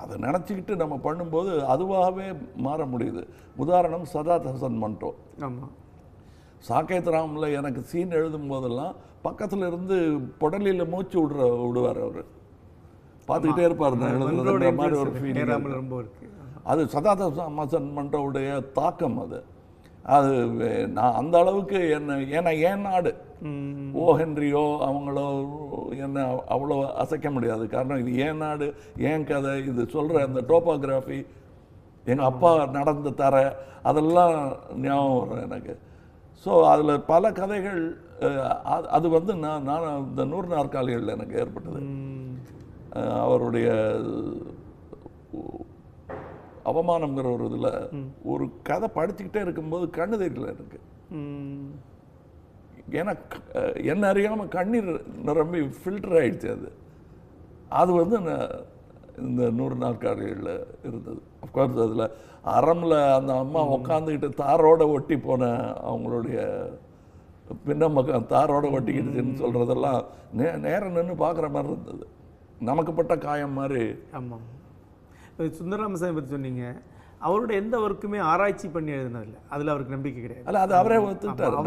அதை நினச்சிக்கிட்டு நம்ம பண்ணும்போது அதுவாகவே மாற முடியுது. உதாரணம் சதாத் ஹசன் மன்டோ. ஆமாம். சாக்கேத் ராமில் எனக்கு சீன் எழுதும் போதெல்லாம் பக்கத்தில் இருந்து புடலியில் மூச்சு விடுவார். அவர் பார்த்துக்கிட்டே இருப்பார் எழுதுற மாதிரி ஒரு ஃபீலிங் ரொம்ப இருக்கு. அது சதாத் ஹசன் மன்டோவுடைய தாக்கம். அது நான் அந்த அளவுக்கு ஏன்னா ஏன் நாடு ஓ ஹென்ரியோ அவங்களோ என்ன அவ்வளோ அசைக்க முடியாது. காரணம் இது ஏன் நாடு, ஏன் கதை, இது சொல்கிற அந்த டோப்போகிராஃபி, எங்கள் அப்பா நடந்த தர அதெல்லாம் ஞாபகம் வரும் எனக்கு. ஸோ அதில் பல கதைகள் அது வந்து நான் இந்த 100 நாற்காலிகள் எனக்கு ஏற்பட்டது. அவருடைய அவமானம்ங்கிற ஒரு இதில் ஒரு கதை படிச்சுக்கிட்டே இருக்கும்போது கண்ணு தெரியல எனக்கு. ஏன்னா என்ன அறியாமல் கண்ணீர் நிரம்பி ஃபில்டர் ஆகிடுச்சு. அது வந்து இந்த 100 நாற்காலிகளில் இருந்தது. அஃப்கோர்ஸ் அதில் அறமில் அந்த அம்மா உக்காந்துக்கிட்டு தாரோட ஒட்டி போன அவங்களுடைய பின்னம்பக்கம் தாரோட ஒட்டிக்கிடுச்சுன்னு சொல்கிறதெல்லாம் நேரம் நின்று பார்க்குற மாதிரி இருந்தது. நமக்குப்பட்ட காயம் மாதிரி. ஆமாம். சுந்தரராமசாமி பற்றி சொன்னீங்க. அவரோட எந்த ஒர்க்குமே ஆராய்ச்சி பண்ணி எழுதினதில்லை. அதில் அவருக்கு நம்பிக்கை கிடையாது. அல்ல, அது அவரே ஒத்துக்கிட்டார்.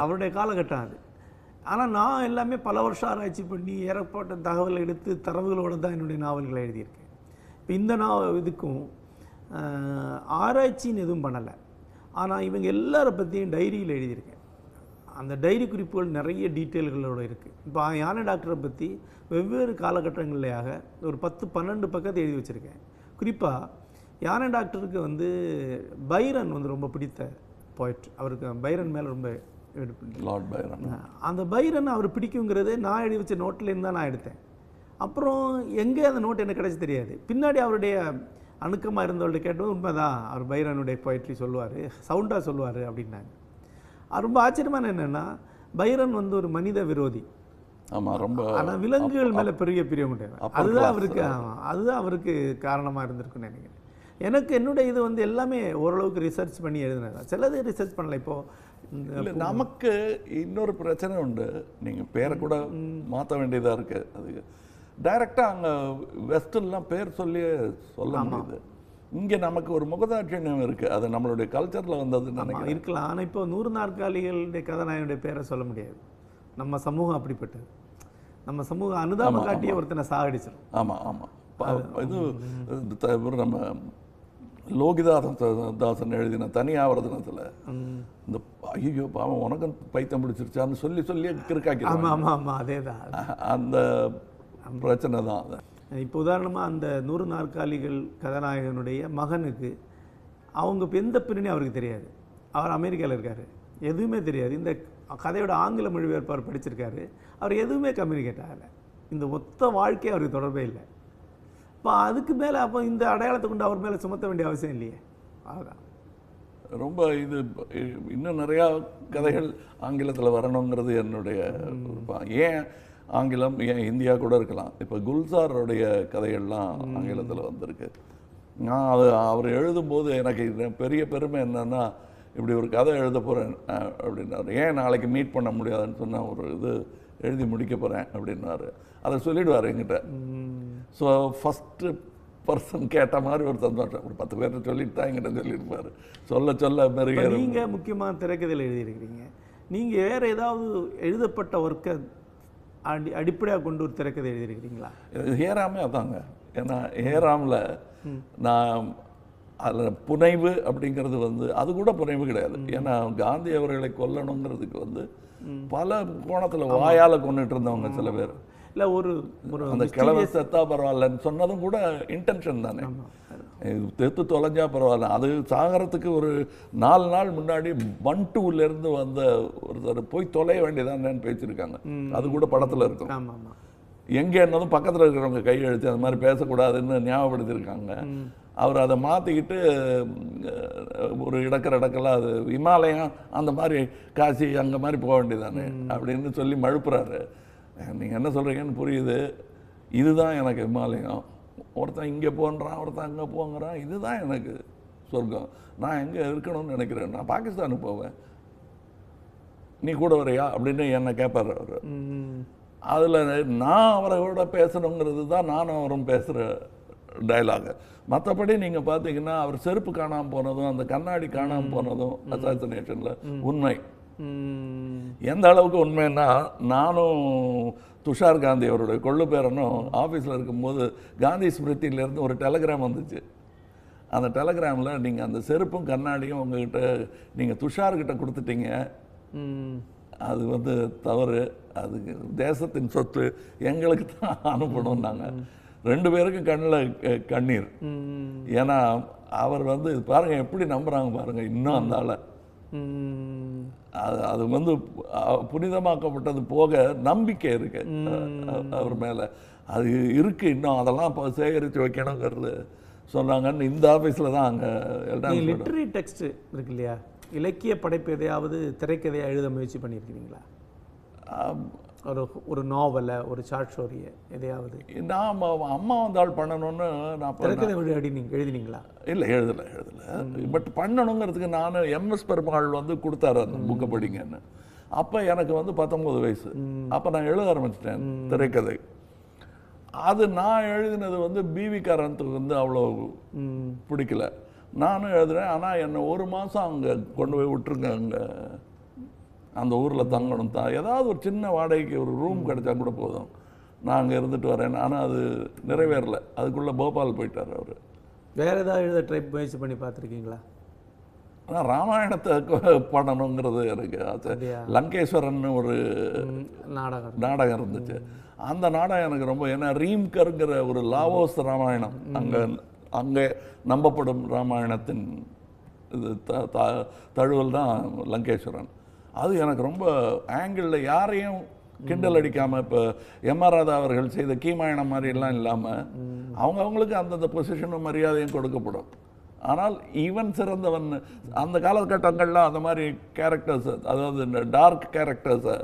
அவருடைய காலகட்டம் அது. ஆனால் நான் எல்லாமே பல வருஷம் ஆராய்ச்சி பண்ணி ஏறப்பட்ட தகவலை எடுத்து தரவுகளோடு தான் என்னுடைய நாவல்களை எழுதியிருக்கேன். இப்போ இந்த இதுக்கும் ஆராய்ச்சின்னு எதுவும் பண்ணலை. ஆனால் இவங்க எல்லாரை பற்றியும் டைரியில் எழுதியிருக்கேன். அந்த டைரி குறிப்புகள் நிறைய டீட்டெயில்களோடு இருக்குது. இப்போ யானை டாக்டரை பற்றி வெவ்வேறு காலகட்டங்களையாக ஒரு 10-12 பக்கத்தை எழுதி வச்சுருக்கேன். குறிப்பாக யானை டாக்டருக்கு வந்து பைரன் வந்து ரொம்ப பிடித்த போய்ட். அவருக்கு பைரன் மேலே ரொம்ப லார்ட் பைரன். அந்த பைரன் அவர் பிடிக்குங்கிறதே நான் எழுதி வச்ச நோட்லேருந்து தான் நான் எடுத்தேன். அப்புறம் எங்கே அந்த நோட் எனக்கு கிடைச்சி தெரியாது. பின்னாடி அவருடைய அணுக்கமாக இருந்தவர்கிட்ட கேட்டது உண்மைதான், அவர் பைரனுடைய போய்ட்ரி சொல்லுவார், சவுண்டாக சொல்லுவார் அப்படின்னாங்க. ரொம்ப ஆச்சரியமான என்னென்னா, பைரன் வந்து ஒரு மனித விரோதி. ஆமாம், ரொம்ப. ஆனால் விலங்குகள் மேலே பெரிய பிரியம் கிடையாது. அதுதான் அவருக்கு காரணமாக இருந்திருக்குன்னு நினைக்கிறேன். எனக்கு என்னுடைய இது வந்து எல்லாமே ஓரளவுக்கு ரிசர்ச் பண்ணி எழுதினது. சிலது ரிசர்ச் பண்ணல. இப்போது நமக்கு இன்னொரு பிரச்சனை உண்டு. நீங்கள் பேரை கூட மாற்ற வேண்டியதாக இருக்குது. அது டைரெக்டாக அங்கே வெஸ்டர்லாம் பேர் சொல்லி சொல்ல முடியுது. இங்கே நமக்கு ஒரு முகதாட்சியம் இருக்குது. அது நம்மளுடைய கல்ச்சரில் வந்ததுன்னு நினைக்கிறேன். இருக்கலாம். ஆனால் இப்போ 100 நாற்காலிகளுடைய கதாநாயகனுடைய பேரை சொல்ல முடியாது. நம்ம சமூகம் அப்படிப்பட்டது. நம்ம சமூகம் அனுதாபம் காட்டியே ஒருத்தனை சாகடிச்சிடும். ஆமாம் ஆமாம். இது நம்ம லோகிதாசன் எழுதின தனியாவர்தனத்தில் இந்த ஐயோ பாவம் உனக்கும் பைத்தியம் பிடிச்சிருச்சான்னு சொல்லி கிறுக்காக்கி. ஆமாம் ஆமாம் ஆமாம், அதே தான். அந்த பிரச்சனை தான் அது. இப்போ உதாரணமாக அந்த 100 நாற்காலிகள் கதாநாயகனுடைய மகனுக்கு அவங்க எந்த பின்னணி அவருக்கு தெரியாது. அவர் அமெரிக்காவில் இருக்கார், எதுவுமே தெரியாது. இந்த கதையோட ஆங்கில மொழிபெயர்ப்பார் படிச்சிருக்காரு, அவர் எதுவுமே கம்யூனிகேட் ஆகலை. இந்த மொத்த வாழ்க்கையை அவருக்கு தொடர்பே இல்லை. இப்போ அதுக்கு மேலே அப்போ இந்த அடையாளத்தை கொண்டு அவர் மேலே சுமத்த வேண்டிய அவசியம் இல்லையே. அதுதான் ரொம்ப இது. இன்னும் நிறையா கதைகள் ஆங்கிலத்தில் வரணுங்கிறது என்னுடைய. ஏன் ஆங்கிலம், ஏன் இந்தியா கூட இருக்கலாம். இப்போ குல்சாரோடைய கதைகள்லாம் ஆங்கிலத்தில் வந்திருக்கு. நான் அவர் எழுதும்போது எனக்கு பெரிய பெருமை என்னென்னா, இப்படி ஒரு கதை எழுத போகிறேன் அப்படின்னாரு. ஏன் நாளைக்கு மீட் பண்ண முடியாதுன்னு சொன்னால் ஒரு இது எழுதி முடிக்க போகிறேன் அப்படின்னாரு. அதை சொல்லிவிடுவார் என்கிட்ட. ஸோ ஃபஸ்ட்டு பர்சன் கேட்ட மாதிரி ஒரு சந்தோஷம். ஒரு 10 பேர்கிட்ட சொல்லிட்டு தான் என்கிட்ட சொல்லியிருப்பார். சொல்ல மெருக. நீங்கள் முக்கியமாக திரைக்கதையில் எழுதியிருக்கிறீங்க. நீங்கள் வேறு ஏதாவது எழுதப்பட்ட ஒர்க்கை அடிப்படையாக கொண்டு ஒரு திரைக்கதை எழுதியிருக்கிறீங்களா? ஹேராமே அதாங்க. ஏன்னா ஹேராமில் நான் அதில் புனைவு அப்படிங்கிறது வந்து அது கூட புனைவு கிடையாது. ஏன்னா காந்தி அவர்களை கொல்லணுங்கிறதுக்கு வந்து பல கோணத்தில் வாயால் கொண்டுட்டு இருந்தவங்க சில பேர். இல்லை ஒரு அந்த கிழமை செத்தா பரவாயில்லன்னு சொன்னதும் கூட இன்டென்ஷன் தானே. தெத்து தொலைஞ்சா பரவாயில்ல. அது சாகரத்துக்கு ஒரு 4 நாள் முன்னாடி பண்டூலேருந்து வந்த ஒருத்தர் போய் தொலைய வேண்டியதானேன்னு பேசியிருக்காங்க. அது கூட படத்தில் இருக்கும். எங்கே என்னதும் பக்கத்தில் இருக்கிறவங்க கையெழுத்து அந்த மாதிரி பேசக்கூடாதுன்னு ஞாபகப்படுத்தியிருக்காங்க. அவர் அதை மாற்றிக்கிட்டு ஒரு இடக்கெல்லாம் அது இமாலயம் அந்த மாதிரி காசி அங்கே மாதிரி போக வேண்டியதானே அப்படின்னு சொல்லி மழுப்புறாரு. நீங்கள் என்ன சொல்கிறீங்கன்னு புரியுது. இதுதான் எனக்கு இமாலயம். ஒருத்தன் இங்கே போன்றான், ஒருத்தன் அங்கே போங்கிறான். இதுதான் எனக்கு சொர்க்கம். நான் எங்கே இருக்கணும்னு நினைக்கிறேன். நான் பாகிஸ்தானுக்கு போவேன், நீ கூட வரையா அப்படின்னு என்னை கேட்பார் அவர். அதில் நான் அவரோட பேசணுங்கிறது தான் நானும் அவரும் பேசுகிற டைலாகு. மற்றபடி நீங்கள் பார்த்தீங்கன்னா அவர் செருப்பு காணாமல் போனதும் அந்த கண்ணாடி காணாமல் போனதும் அசாசினேஷனில் உண்மை. எந்த அளவுக்கு உண்மைன்னா, நானும் துஷார் காந்தி அவருடைய கொள்ளு பேரனும் ஆஃபீஸில் இருக்கும்போது காந்தி ஸ்மிருதியிலேருந்து ஒரு டெலகிராம் வந்துச்சு. அந்த டெலகிராமில் நீங்கள் அந்த செருப்பும் கண்ணாடியும் உங்ககிட்ட நீங்கள் துஷார்கிட்ட கொடுத்துட்டீங்க, அது வந்து தவறு, அது தேசத்தின் சொத்து, எங்களுக்கு தான் அனுப்பணும். நாங்கள் 2 பேருக்கும் கண்ணில் கண்ணீர். ஏன்னா அவர் வந்து பாருங்கள் எப்படி நம்புகிறாங்க பாருங்கள் இன்னும் அந்த ஆளை. அது வந்து புனிதமாக்கப்பட்டது போக நம்பிக்கை இருக்கு அவர் மேலே, அது இருக்கு இன்னும். அதெல்லாம் இப்போ சேகரித்து வைக்கணுங்கிறது சொன்னாங்கன்னு இந்த ஆஃபீஸில் தான் அங்கே லிட்ரரி டெக்ஸ்ட் இருக்கு இல்லையா, இலக்கிய படைப்பு எதையாவது திரைக்கதையாக எழுத முயற்சி பண்ணியிருக்கிறீங்களா? ஒரு நாவலை, ஒரு ஷார்ட் ஸ்டோரியை எதையாவது? நான் அம்மா வந்தால் பண்ணணும்னு நான் திரைக்கதை எழுதினீங்களா? இல்லை, எழுதலை. பட் பண்ணணுங்கிறதுக்கு நான் எம்எஸ் பெருமாள் வந்து கொடுத்தாரு அந்த புக்கை படிங்கன்னு. அப்போ எனக்கு வந்து 19 வயசு. அப்போ நான் எழுத ஆரம்பிச்சிட்டேன் திரைக்கதை. அது நான் எழுதினது வந்து பிவி காரத்துக்கு வந்து அவ்வளோ பிடிக்கல. நானும் எழுதுறேன். ஆனால் என்னை 1 மாதம் அங்கே கொண்டு போய் விட்டுருங்க, அங்கே அந்த ஊரில் தங்கணும் ஏதாவது ஒரு சின்ன வாடகைக்கு ஒரு ரூம் கிடைச்சா கூட போதும், நான் அங்கே இருந்துட்டு வரேன். ஆனால் அது நிறைவேறலை. அதுக்குள்ளே போபால் போயிட்டார் அவர். வேறு ஏதாவது எழுத ட்ரை முயற்சி பண்ணி பார்த்துருக்கீங்களா? ஆனால் ராமாயணத்தை பண்ணணுங்கிறது எனக்கு ஆசை. லங்கேஸ்வரன் ஒரு நாடகம் இருந்துச்சு. அந்த நாடகம் எனக்கு ரொம்ப, ஏன்னா ரீம்கருங்கிற ஒரு லாவோஸ் ராமாயணம், அங்கே நம்பப்படும் ராமாயணத்தின் இது தழுவல் தான் லங்கேஸ்வரன். அது எனக்கு ரொம்ப ஆங்கிளில் யாரையும் கிண்டல் அடிக்காமல், இப்போ எம்.ஆர். ராதா அவர்கள் செய்த கீமாயணம் மாதிரிலாம் இல்லாமல் அவங்களுக்கு அந்தந்த பொசிஷனும் மரியாதையும் கொடுக்கப்படும். ஆனால் இவன் சிறந்தவன். அந்த காலகட்டங்கள்லாம் அந்த மாதிரி கேரக்டர்ஸ், அதாவது இந்த டார்க் கேரக்டர்ஸை